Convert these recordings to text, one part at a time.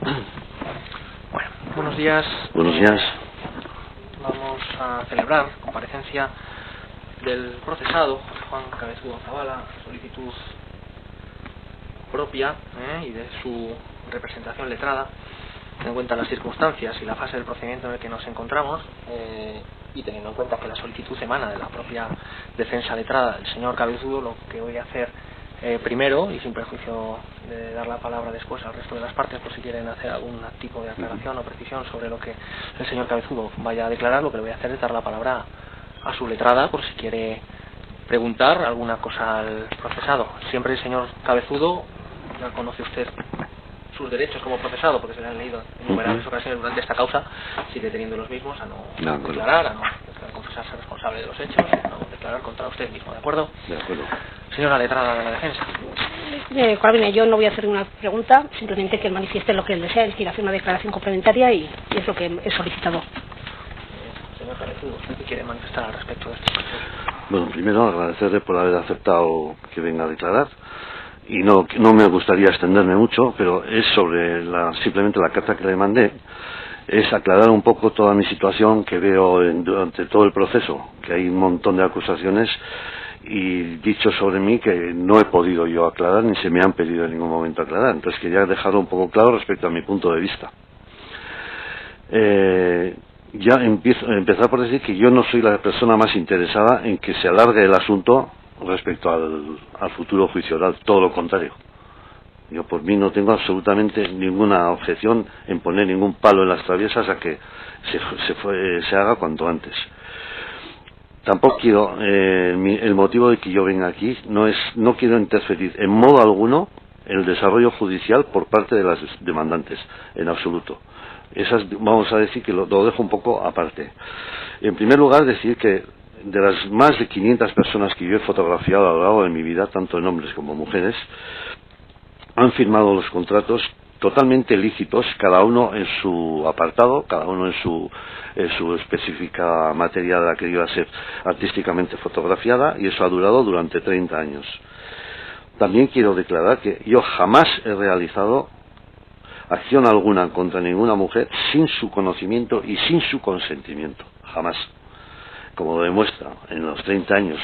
Bueno, buenos días. Buenos días. Vamos a celebrar comparecencia del procesado Juan Cabezudo Zavala, solicitud propia y de su representación letrada, teniendo en cuenta las circunstancias y la fase del procedimiento en el que nos encontramos, y teniendo en cuenta que la solicitud emana de la propia defensa letrada del señor Cabezudo. Lo que voy a hacer primero, y sin perjuicio de dar la palabra después al resto de las partes por si quieren hacer algún tipo de aclaración o precisión sobre lo que el señor Cabezudo vaya a declarar, lo que le voy a hacer es dar la palabra a su letrada por si quiere preguntar alguna cosa al procesado. Siempre el señor Cabezudo, ya conoce usted sus derechos como procesado, porque se le han leído en innumerables ocasiones durante esta causa, sigue teniendo los mismos: a no declarar, a no confesarse responsable de los hechos, a no declarar contra usted mismo, ¿de acuerdo? De acuerdo. Señora letrada de la defensa. Carolina, yo no voy a hacer una pregunta, simplemente que él manifieste lo que él desea, él quiere hacer una declaración complementaria y es lo que he solicitado. Señor Cabezudo, ¿usted qué quiere manifestar al respecto de esto? Bueno, primero agradecerle por haber aceptado que venga a declarar. Y no me gustaría extenderme mucho, pero es sobre simplemente la carta que le mandé, es aclarar un poco toda mi situación que veo durante todo el proceso, que hay un montón de acusaciones y dichos sobre mí que no he podido yo aclarar ni se me han pedido en ningún momento aclarar. Entonces quería dejarlo un poco claro respecto a mi punto de vista. Ya empezar por decir que yo no soy la persona más interesada en que se alargue el asunto respecto al futuro juicio oral, todo lo contrario. Yo por mí no tengo absolutamente ninguna objeción en poner ningún palo en las traviesas a que se haga cuanto antes. Tampoco quiero, el motivo de que yo venga aquí no quiero interferir en modo alguno en el desarrollo judicial por parte de las demandantes, en absoluto. Vamos a decir que lo dejo un poco aparte. En primer lugar, decir que de las más de 500 personas que yo he fotografiado a lo largo de mi vida, tanto en hombres como mujeres, han firmado los contratos totalmente lícitos, cada uno en su apartado, cada uno en su específica materia de la que iba a ser artísticamente fotografiada, y eso ha durado durante 30 años. También quiero declarar que yo jamás he realizado acción alguna contra ninguna mujer sin su conocimiento y sin su consentimiento, jamás. Como lo demuestra en los 30 años,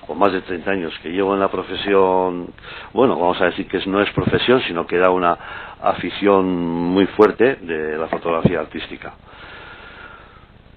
o más de 30 años que llevo en la profesión, bueno, vamos a decir que no es profesión, sino que era una afición muy fuerte de la fotografía artística.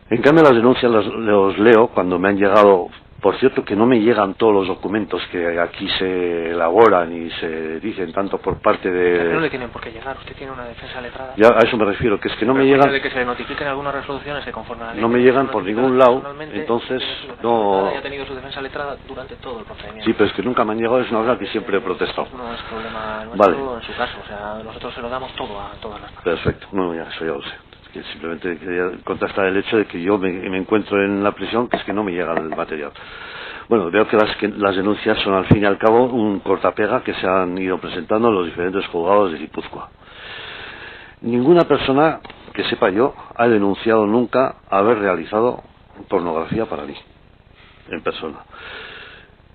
En cambio, las denuncias los leo cuando me han llegado. Por cierto, que no me llegan todos los documentos que aquí se elaboran y se dicen, tanto por parte de... Pero no le tienen por qué llegar, usted tiene una defensa letrada. Ya a eso me refiero, que es que no me llegan... De que se le notifiquen algunas resoluciones que conforme a la ley... No me llegan por ningún lado, entonces no... Ya ha tenido su defensa letrada durante todo el procedimiento. Sí, pero es que nunca me han llegado, es una cosa que siempre he protestado. No es problema nuestro, vale. En su caso, o sea, nosotros se lo damos todo a todas las partes. Perfecto, no, ya, eso ya lo sé. Que simplemente quería contrastar el hecho de que yo me encuentro en la prisión, que es que no me llega el material. Bueno, veo que las denuncias son al fin y al cabo un cortapega que se han ido presentando en los diferentes juzgados de Guipúzcoa. Ninguna persona que sepa yo ha denunciado nunca haber realizado pornografía para mí, en persona.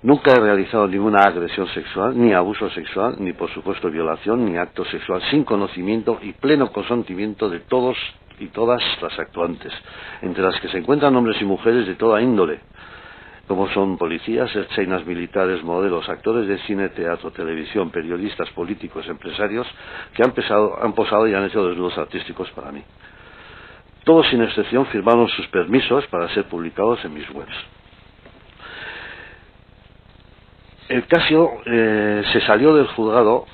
Nunca he realizado ninguna agresión sexual, ni abuso sexual, ni por supuesto violación, ni acto sexual sin conocimiento y pleno consentimiento de todos y todas las actuantes, entre las que se encuentran hombres y mujeres de toda índole, como son policías, ertzainas, militares, modelos, actores de cine, teatro, televisión, periodistas, políticos, empresarios, que han posado y han hecho desnudos artísticos para mí. Todos sin excepción firmaron sus permisos para ser publicados en mis webs. El caso se salió del juzgado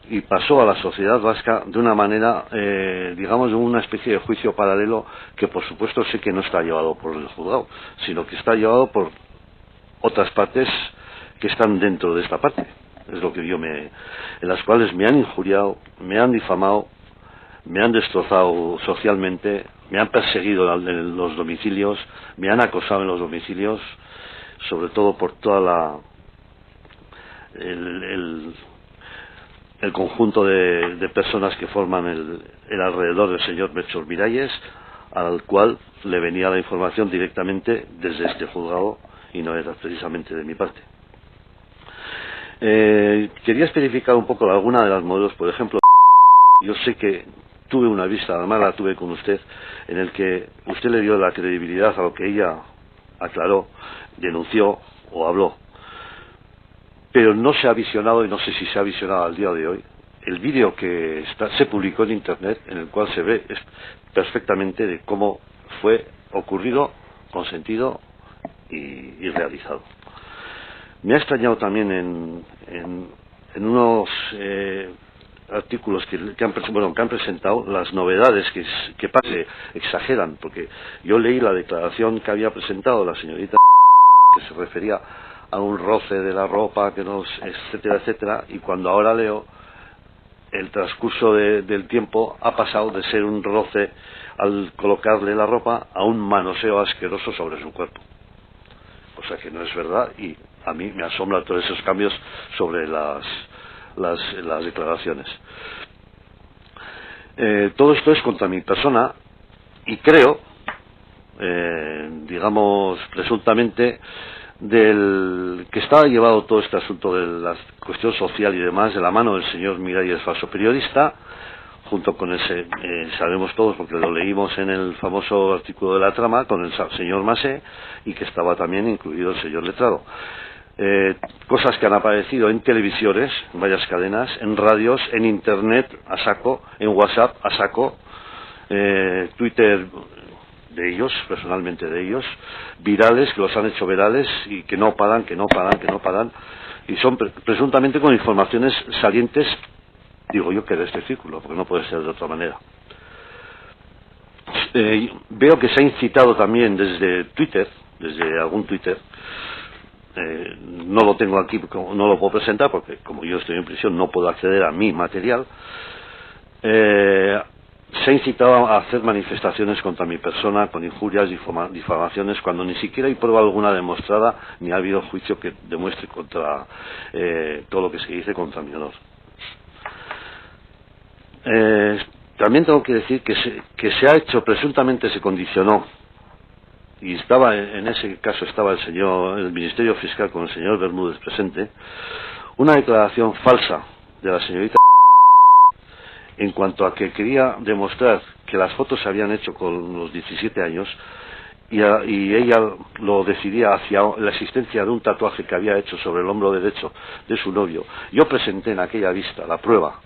y pasó a la sociedad vasca de una manera, digamos, de una especie de juicio paralelo que por supuesto sé que no está llevado por el juzgado, sino que está llevado por otras partes que están dentro de esta parte. Es lo que en las cuales me han injuriado, me han difamado, me han destrozado socialmente, me han perseguido en los domicilios, me han acosado en los domicilios, sobre todo por toda el conjunto de personas que forman el alrededor del señor Melchor Miralles, al cual le venía la información directamente desde este juzgado y no era precisamente de mi parte. Quería especificar un poco alguna de las modelos. Por ejemplo, yo sé que tuve una vista, además la tuve con usted, en el que usted le dio la credibilidad a lo que ella aclaró, denunció o habló. Pero no se ha visionado, y no sé si se ha visionado al día de hoy, el vídeo que se publicó en Internet, en el cual se ve perfectamente de cómo fue ocurrido, consentido y realizado. Me ha extrañado también en unos artículos que han presentado las novedades que exageran, porque yo leí la declaración que había presentado la señorita, que se refería a un roce de la ropa, etcétera, etcétera, y cuando ahora leo el transcurso del tiempo ha pasado de ser un roce al colocarle la ropa a un manoseo asqueroso sobre su cuerpo, cosa que no es verdad, y a mí me asombran todos esos cambios sobre las declaraciones. Todo esto es contra mi persona y creo, digamos presuntamente, del que estaba llevado todo este asunto de la cuestión social y demás de la mano del señor Miralles, falso periodista, junto con ese, sabemos todos porque lo leímos en el famoso artículo de La Trama, con el señor Masé, y que estaba también incluido el señor Letrado. Cosas que han aparecido en televisiones, en varias cadenas, en radios, en internet a saco, en WhatsApp a saco, Twitter de ellos, personalmente de ellos, virales, que los han hecho virales y que no paran, y son presuntamente con informaciones salientes, digo yo, que de este círculo, porque no puede ser de otra manera. Veo que se ha incitado también desde Twitter, desde algún Twitter, no lo tengo aquí, no lo puedo presentar porque como yo estoy en prisión no puedo acceder a mi material. Se ha incitado a hacer manifestaciones contra mi persona con injurias y difamaciones cuando ni siquiera hay prueba alguna demostrada ni ha habido juicio que demuestre contra todo lo que se dice contra mi honor. También tengo que decir que se ha hecho, presuntamente se condicionó, y estaba en ese caso estaba el Ministerio Fiscal con el señor Bermúdez presente, una declaración falsa de la señorita en cuanto a que quería demostrar que las fotos se habían hecho con los 17 años y ella lo decidía hacia la existencia de un tatuaje que había hecho sobre el hombro derecho de su novio. Yo presenté en aquella vista la prueba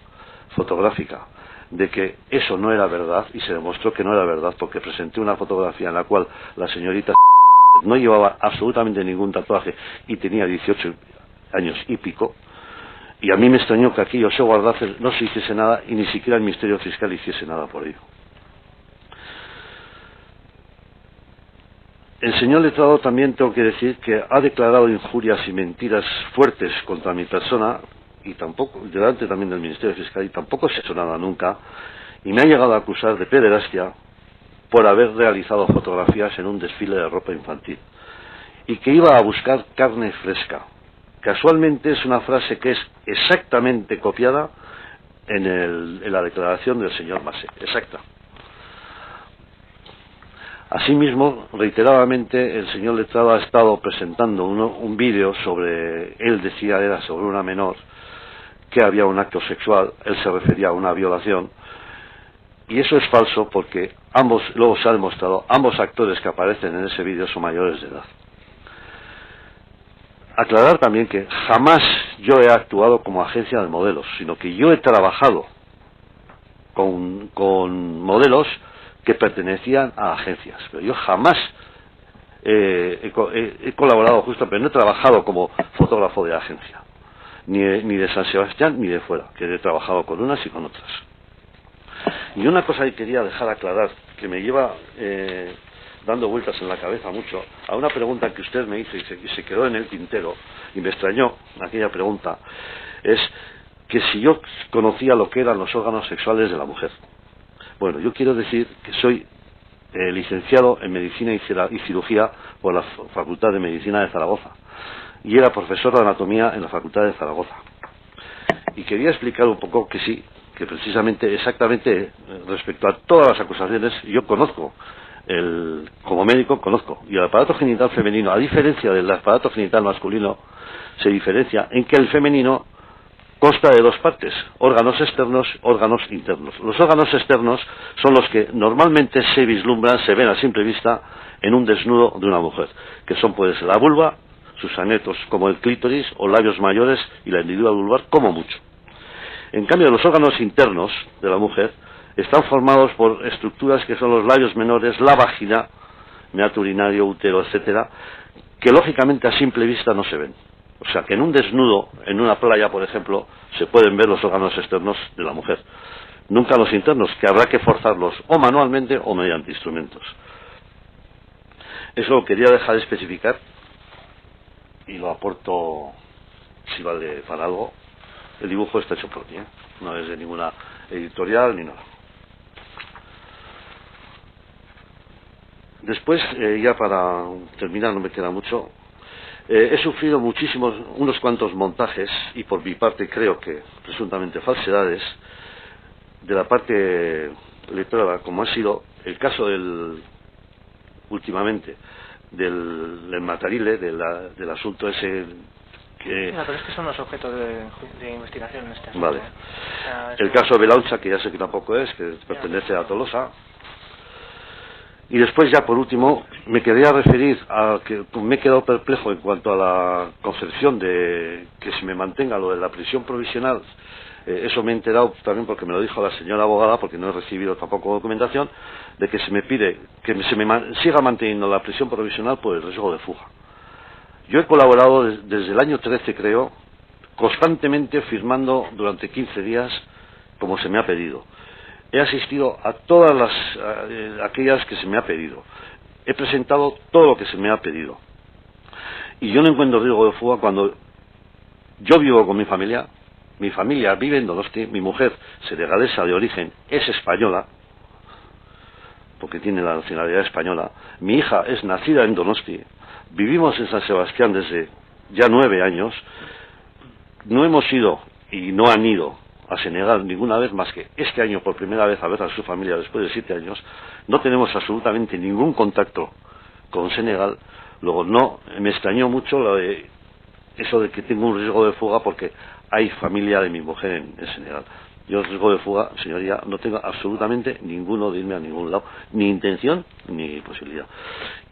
fotográfica de que eso no era verdad y se demostró que no era verdad porque presenté una fotografía en la cual la señorita no llevaba absolutamente ningún tatuaje y tenía 18 años y pico. Y a mí me extrañó que aquello se guardase, no se hiciese nada y ni siquiera el Ministerio Fiscal hiciese nada por ello. El señor Letrado también tengo que decir que ha declarado injurias y mentiras fuertes contra mi persona y tampoco, delante también del Ministerio Fiscal, y tampoco se ha hecho nada nunca, y me ha llegado a acusar de pederastia por haber realizado fotografías en un desfile de ropa infantil y que iba a buscar carne fresca. Casualmente es una frase que es exactamente copiada en la declaración del señor Masé, exacta. Asimismo, reiteradamente, el señor Letrado ha estado presentando un vídeo sobre, él decía era sobre una menor, que había un acto sexual, él se refería a una violación, y eso es falso porque luego se ha demostrado, ambos actores que aparecen en ese vídeo son mayores de edad. Aclarar también que jamás yo he actuado como agencia de modelos, sino que yo he trabajado con modelos que pertenecían a agencias, pero yo jamás he colaborado justo, pero no he trabajado como fotógrafo de agencia, ni de San Sebastián ni de fuera, que he trabajado con unas y con otras. Y una cosa que quería dejar aclarar, que me lleva dando vueltas en la cabeza mucho, a una pregunta que usted me hizo y se quedó en el tintero, y me extrañó aquella pregunta, es que si yo conocía lo que eran los órganos sexuales de la mujer. Bueno, yo quiero decir que soy licenciado en Medicina y Cirugía por la Facultad de Medicina de Zaragoza, y era profesor de Anatomía en la Facultad de Zaragoza. Y quería explicar un poco que sí, que precisamente, exactamente, respecto a todas las acusaciones, yo conozco, como médico conozco, y el aparato genital femenino, a diferencia del aparato genital masculino, se diferencia en que el femenino consta de dos partes, órganos externos, órganos internos. Los órganos externos son los que normalmente se vislumbran, se ven a simple vista en un desnudo de una mujer, que son pues la vulva, sus anetos como el clítoris o labios mayores y la hendidura vulvar como mucho. En cambio, los órganos internos de la mujer están formados por estructuras que son los labios menores, la vagina, meato urinario, útero, etcétera, que lógicamente a simple vista no se ven. O sea que en un desnudo, en una playa, por ejemplo, se pueden ver los órganos externos de la mujer. Nunca los internos, que habrá que forzarlos o manualmente o mediante instrumentos. Eso lo quería dejar de especificar y lo aporto si vale para algo. El dibujo está hecho por mí, no es de ninguna editorial ni nada. Después, ya para terminar, no me queda mucho, he sufrido unos cuantos montajes, y por mi parte creo que presuntamente falsedades, de la parte letrada, como ha sido el caso últimamente, del Matarile, del asunto ese que... No, pero es que son los objetos de investigación en este asunto. Vale. O sea, El caso de Belaucha, que ya sé que tampoco es, que pertenece a Tolosa. Y después, ya por último, me quería referir a que me he quedado perplejo en cuanto a la concepción de que se me mantenga lo de la prisión provisional. Eso me he enterado también porque me lo dijo la señora abogada, porque no he recibido tampoco documentación, de que se me pide que se me siga manteniendo la prisión provisional por el riesgo de fuga. Yo he colaborado desde el año 13, creo, constantemente firmando durante 15 días como se me ha pedido. He asistido a todas aquellas que se me ha pedido. He presentado todo lo que se me ha pedido. Y yo no encuentro riesgo de fuga cuando yo vivo con mi familia vive en Donosti, mi mujer, senegalesa de origen, es española, porque tiene la nacionalidad española, mi hija es nacida en Donosti, vivimos en San Sebastián desde ya 9 años, no hemos ido y no han ido a Senegal ninguna vez más que este año por primera vez a ver a su familia después de 7 años, no tenemos absolutamente ningún contacto con Senegal. Luego me extrañó mucho eso de que tengo un riesgo de fuga porque hay familia de mi mujer en Senegal. Yo riesgo de fuga, señoría, no tengo absolutamente ninguno de irme a ningún lado, ni intención ni posibilidad.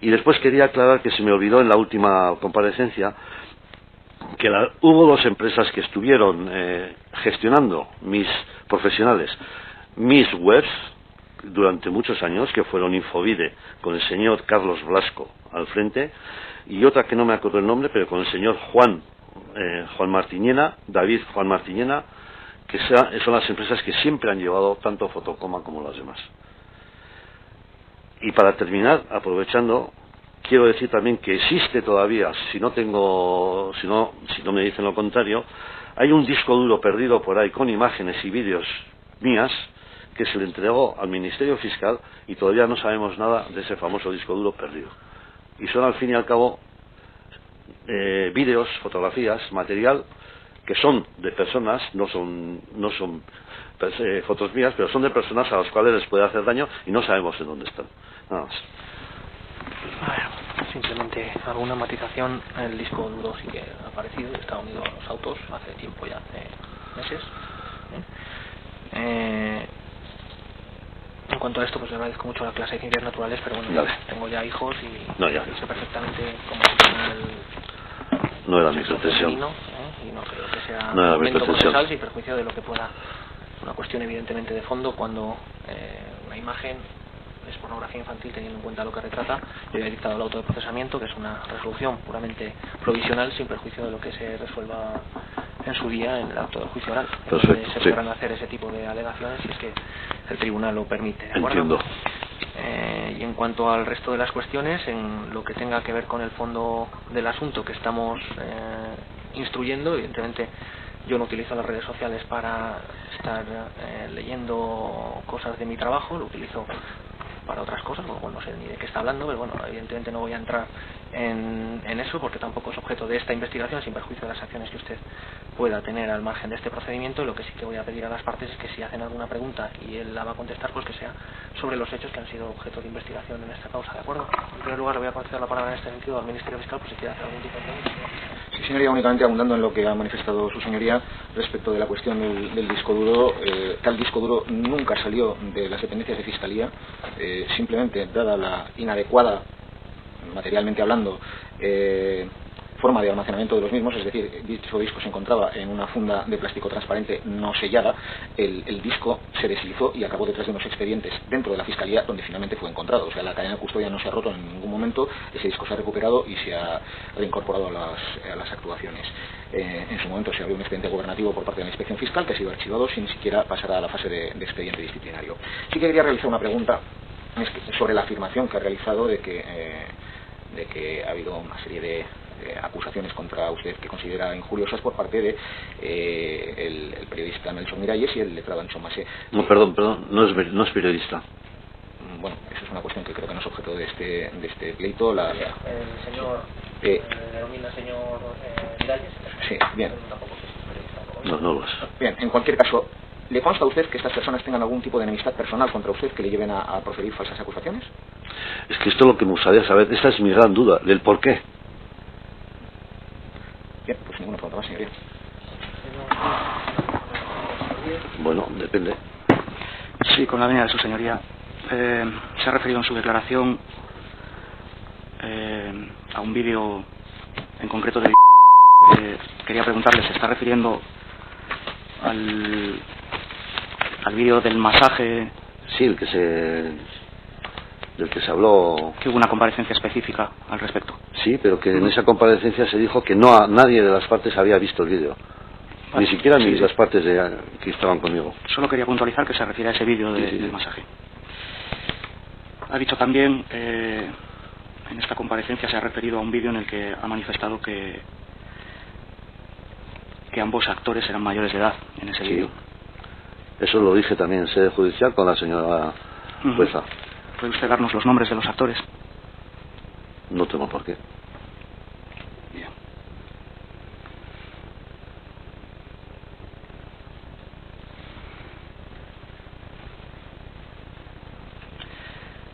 Y después quería aclarar que se me olvidó en la última comparecencia que hubo 2 empresas que estuvieron gestionando mis profesionales, mis webs, durante muchos años, que fueron Infovide, con el señor Carlos Blasco al frente, y otra que no me acuerdo el nombre, pero con el señor Juan Martiñena, David Juan Martiñena, que son las empresas que siempre han llevado tanto Fotocoma como las demás. Y para terminar, aprovechando, quiero decir también que existe todavía, si no me dicen lo contrario, hay un disco duro perdido por ahí con imágenes y vídeos mías que se le entregó al Ministerio Fiscal y todavía no sabemos nada de ese famoso disco duro perdido. Y son al fin y al cabo vídeos, fotografías, material que son de personas, no son fotos mías, pero son de personas a las cuales les puede hacer daño y no sabemos en dónde están. Nada más. Simplemente alguna matización. El disco duro sí que ha aparecido y está unido a los autos hace tiempo, ya hace meses. En cuanto a esto, pues le agradezco mucho la clase de ciencias naturales, pero bueno, tengo ya hijos y sé perfectamente cómo funciona no era mi pretensión. Y no creo que sea un momento procesal sin perjuicio de lo que pueda. Una cuestión evidentemente de fondo cuando una imagen es pornografía infantil, teniendo en cuenta lo que retrata. Yo he dictado el auto de procesamiento, que es una resolución puramente provisional, sin perjuicio de lo que se resuelva en su día en el acto de juicio oral. Perfecto, se podrán hacer ese tipo de alegaciones si es que el tribunal lo permite. ¿De acuerdo? Entiendo. Y en cuanto al resto de las cuestiones, en lo que tenga que ver con el fondo del asunto que estamos instruyendo, evidentemente yo no utilizo las redes sociales para estar leyendo cosas de mi trabajo, lo utilizo para otras cosas, bueno, no sé ni de qué está hablando, pero bueno, evidentemente no voy a entrar en eso porque tampoco es objeto de esta investigación, sin perjuicio de las acciones que usted pueda tener al margen de este procedimiento. Lo que sí que voy a pedir a las partes es que si hacen alguna pregunta y él la va a contestar, pues que sea sobre los hechos que han sido objeto de investigación en esta causa, ¿de acuerdo? En primer lugar le voy a conceder la palabra en este sentido al Ministerio Fiscal, por si quiere hacer algún tipo de pregunta. Sí, señoría, únicamente abundando en lo que ha manifestado su señoría respecto de la cuestión del disco duro. Tal disco duro nunca salió de las dependencias de Fiscalía, simplemente dada la inadecuada, materialmente hablando, forma de almacenamiento de los mismos, es decir, dicho disco se encontraba en una funda de plástico transparente no sellada. El disco se deslizó y acabó detrás de unos expedientes dentro de la Fiscalía, donde finalmente fue encontrado. O sea, la cadena de custodia no se ha roto en ningún momento, ese disco se ha recuperado y se ha reincorporado a las actuaciones. En su momento se abrió un expediente gubernativo por parte de la Inspección Fiscal que ha sido archivado sin siquiera pasar a la fase de expediente disciplinario. Sí que quería realizar una pregunta sobre la afirmación que ha realizado de que ha habido una serie de acusaciones contra usted que considera injuriosas por parte de el periodista Nelson Miralles y el letrado Ancho Masé. No, perdón, no es periodista. Bueno, eso es una cuestión que creo que no es objeto de este pleito. El señor denomina señor Miralles. Sí, bien. No lo es. Bien, en cualquier caso, ¿le consta a usted que estas personas tengan algún tipo de enemistad personal contra usted que le lleven a proferir falsas acusaciones? Es que esto es lo que me gustaría saber. Esta es mi gran duda, del por qué. Bien, pues ninguna pregunta más, señoría. Bueno, depende. Sí, con la venia de su señoría. Se ha referido en su declaración a un vídeo en concreto de... quería preguntarle, ¿se está refiriendo al vídeo del masaje? Sí, del que se habló. Que hubo una comparecencia específica al respecto. Sí, pero que en esa comparecencia se dijo que nadie de las partes había visto el vídeo. Vale. Ni siquiera ni las partes que estaban conmigo. Solo quería puntualizar que se refiere a ese vídeo del masaje. Ha dicho también, en esta comparecencia se ha referido a un vídeo en el que ha manifestado que ambos actores eran mayores de edad en ese vídeo. Eso lo dije también en sede judicial con la señora jueza. ¿Puede usted darnos los nombres de los actores? No tengo por qué. Bien.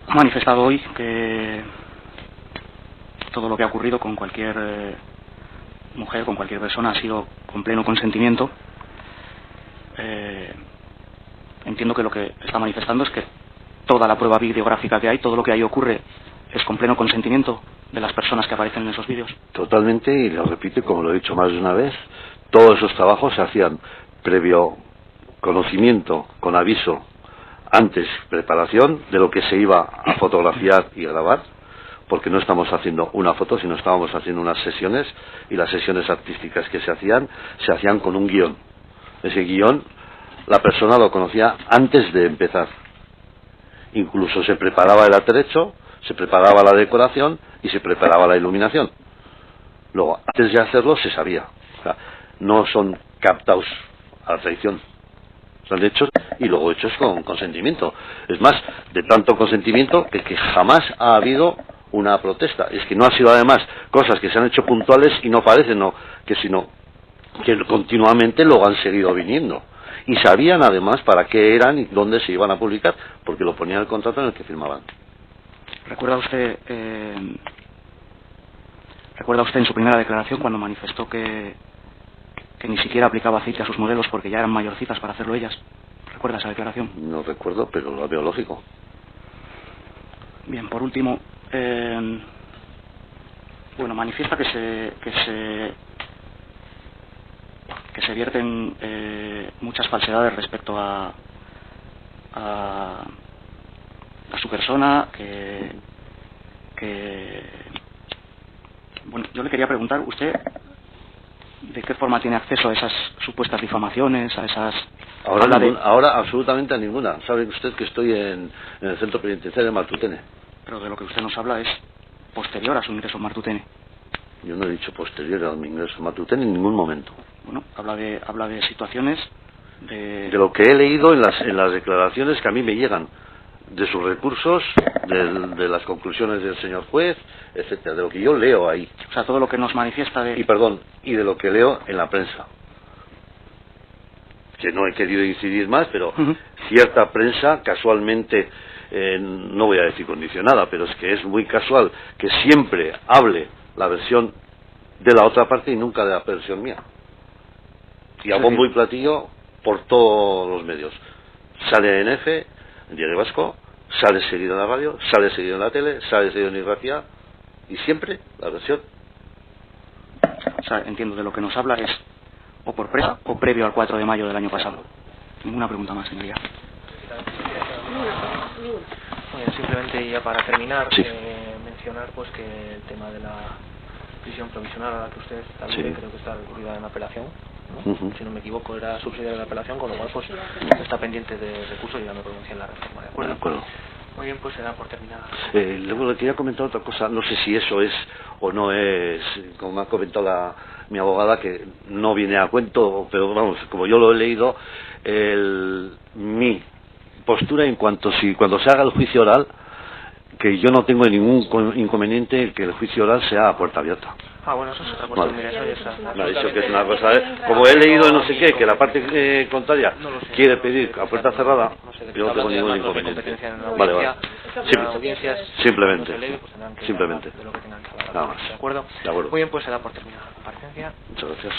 Ha manifestado hoy que todo lo que ha ocurrido con cualquier mujer, con cualquier persona, ha sido con pleno consentimiento. Entiendo que lo que está manifestando es que toda la prueba videográfica que hay, todo lo que ahí ocurre, es con pleno consentimiento de las personas que aparecen en esos vídeos. Totalmente, y lo repito, como lo he dicho más de una vez, todos esos trabajos se hacían previo conocimiento, con aviso, antes preparación de lo que se iba a fotografiar y grabar, porque no estamos haciendo una foto, sino estábamos haciendo unas sesiones, y las sesiones artísticas que se hacían con un guión. Ese guión la persona lo conocía antes de empezar. Incluso se preparaba el atrecho, se preparaba la decoración y se preparaba la iluminación. Luego, antes de hacerlo se sabía. O sea, no son captados a la traición. Son hechos y luego hechos con consentimiento. Es más, de tanto consentimiento que jamás ha habido una protesta. Es que no ha sido además cosas que se han hecho puntuales y no parecen, sino que continuamente luego han seguido viniendo. Y sabían además para qué eran y dónde se iban a publicar, porque lo ponían en el contrato en el que firmaban. ¿Recuerda usted en su primera declaración cuando manifestó que ni siquiera aplicaba aceite a sus modelos porque ya eran mayorcitas para hacerlo ellas? ¿Recuerda esa declaración? No recuerdo, pero lo veo lógico. Bien, por último, manifiesta que se vierten muchas falsedades respecto a su persona, yo le quería preguntar, ¿usted de qué forma tiene acceso a esas supuestas difamaciones, a esas... Ahora absolutamente a ninguna. Sabe usted que estoy en el centro penitenciario de Martutene. Pero de lo que usted nos habla es posterior a su ingreso en Martutene. Yo no he dicho posterior a mi ingreso en Martutene en ningún momento. Bueno, habla de situaciones de lo que he leído en las declaraciones que a mí me llegan, de sus recursos, de las conclusiones del señor juez, etcétera, de lo que yo leo ahí. O sea, todo lo que nos manifiesta de... Y de lo que leo en la prensa. Que no he querido incidir más, pero cierta prensa, casualmente, no voy a decir condicionada, pero es que es muy casual que siempre hable la versión de la otra parte y nunca de la versión mía. Y a bombo y platillo por todos los medios. Sale en EFE, en Diario Vasco, sale seguido en la radio, sale seguido en la tele, sale seguido en Irratia, y siempre la versión. O sea, entiendo de lo que nos habla es o por presa o previo al 4 de mayo del año pasado. Ninguna pregunta más, señoría. Bueno, simplemente ya para terminar, Sí. mencionar pues que el tema de la prisión provisional a la que usted también Sí. creo que está recurrida en apelación, ¿no? Si no me equivoco era subsidiaria de la apelación, con lo cual pues está pendiente de recurso y ya me pronuncié en la reforma, ¿de acuerdo? De acuerdo. Muy bien, pues se da por terminada. Luego le quería comentar otra cosa, no sé si eso es o no es, como me ha comentado mi abogada, que no viene a cuento, pero vamos, como yo lo he leído, mi postura en cuanto si cuando se haga el juicio oral, que yo no tengo ningún inconveniente en que el juicio oral sea a puerta abierta. Ah, bueno, eso es otra cuestión, Vale. mira, eso ya está. Me ha dicho que es una cosa, como he leído en no sé qué, que la parte contraria quiere pedir a puerta cerrada, yo no tengo ningún inconveniente. Vale, vale. Simplemente. Simplemente. De lo que tengan que hablar, Nada más. ¿de acuerdo? De acuerdo. Muy bien, pues se da por terminada la comparecencia. Muchas gracias.